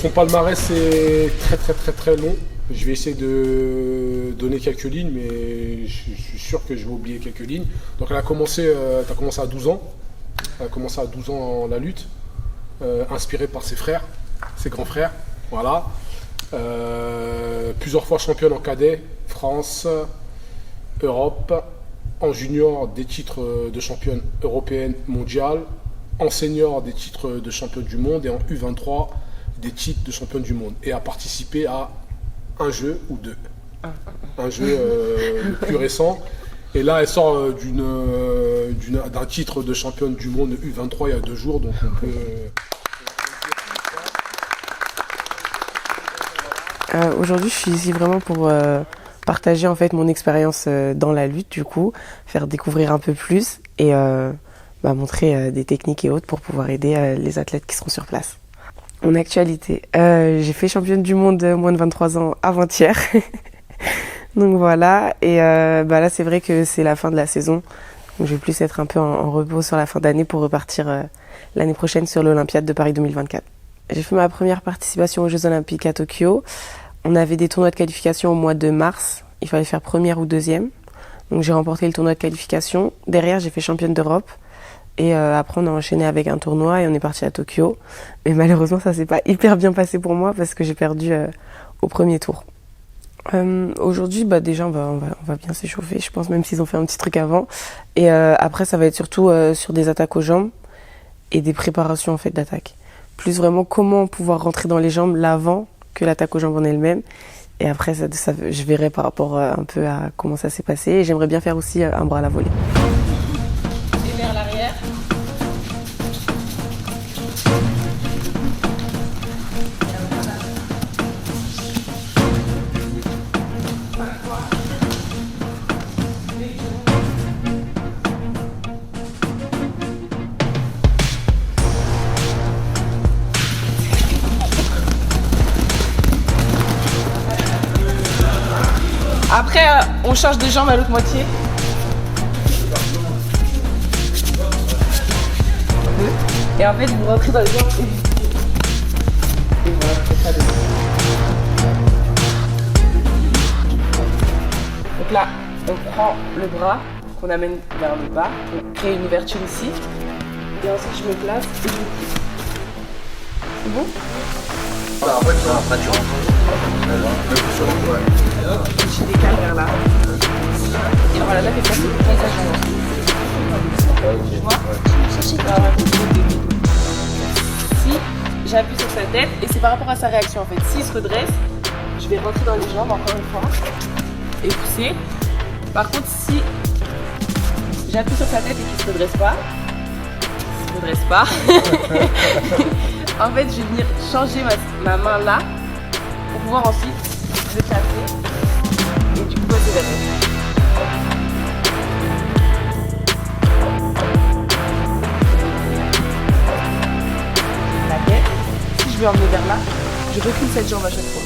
Son palmarès est très long. Je vais essayer de donner quelques lignes, mais je suis sûr que je vais oublier quelques lignes. Donc elle a commencé à 12 ans. Elle a commencé à 12 ans la lutte, inspirée par ses frères, ses grands frères. Voilà. Plusieurs fois championne en cadet, France, Europe. En junior, des titres de championne européenne mondiale. En senior, des titres de championne du monde. Et en U23, des titres de championne du monde. Et a participé à un jeu ou deux. Un jeu le plus récent. Et là, elle sort d'un titre de championne du monde U23 il y a 2 jours. Donc on peut... Aujourd'hui, je suis ici vraiment pour partager en fait mon expérience dans la lutte, du coup, faire découvrir un peu plus et montrer des techniques et autres pour pouvoir aider les athlètes qui seront sur place. Mon actualité, j'ai fait championne du monde moins de 23 ans avant-hier. Donc voilà, et là c'est vrai que c'est la fin de la saison. Donc je vais plus être un peu en repos sur la fin d'année pour repartir l'année prochaine sur l'Olympiade de Paris 2024. J'ai fait ma première participation aux Jeux Olympiques à Tokyo. On avait des tournois de qualification au mois de mars. Il fallait faire première ou deuxième. Donc j'ai remporté le tournoi de qualification. Derrière, j'ai fait championne d'Europe. Et après, on a enchaîné avec un tournoi et on est parti à Tokyo. Mais malheureusement, ça s'est pas hyper bien passé pour moi parce que j'ai perdu au premier tour. Aujourd'hui, déjà, on va bien s'échauffer, je pense, même s'ils ont fait un petit truc avant. Et après, ça va être surtout sur des attaques aux jambes et des préparations en fait d'attaque. Plus vraiment comment pouvoir rentrer dans les jambes l'avant que l'attaque aux jambes en elle-même. Et après, je verrai par rapport un peu à comment ça s'est passé. Et j'aimerais bien faire aussi un bras à la volée. Et vers l'arrière. Après, on change de jambe à l'autre moitié. Et en fait, vous rentrez dans les jambes et voilà, c'est ça. Donc là, on prend le bras qu'on amène vers le bas, on crée une ouverture ici. Et ensuite, je me place et je me pousse. C'est bon? Je décale vers là. Et voilà, là, t'es placé pour prendre sa jambe. Tu vois? Si j'appuie sur sa tête, et c'est par rapport à sa réaction en fait. S'il se redresse, je vais rentrer dans les jambes encore une fois et pousser. Par contre, si j'appuie sur sa tête et qu'il se redresse pas, en fait, je vais venir changer ma main là pour pouvoir ensuite le placer et du coup passer vers elle. La tête, si je veux emmener vers là, je recule cette jambe à chaque fois.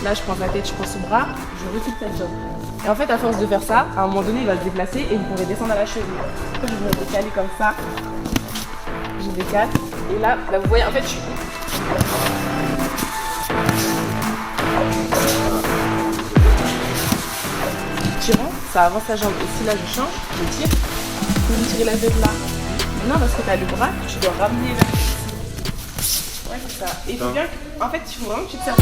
Là, je prends la tête, je prends ce bras, je recule cette jambe. Et en fait, à force de faire ça, à un moment donné, il va se déplacer et vous pourrez descendre à la cheville. Après, je vais me décaler comme ça. Je décale. Et là, vous voyez, en fait, je suis... Tirant, ça avance la jambe. Et si là, je change, je tire, vous tirez la tête là. Non, parce que tu as le bras, tu dois ramener vers ici. Ouais, c'est ça. Et il faut bien que... En fait, il faut vraiment que tu te serves.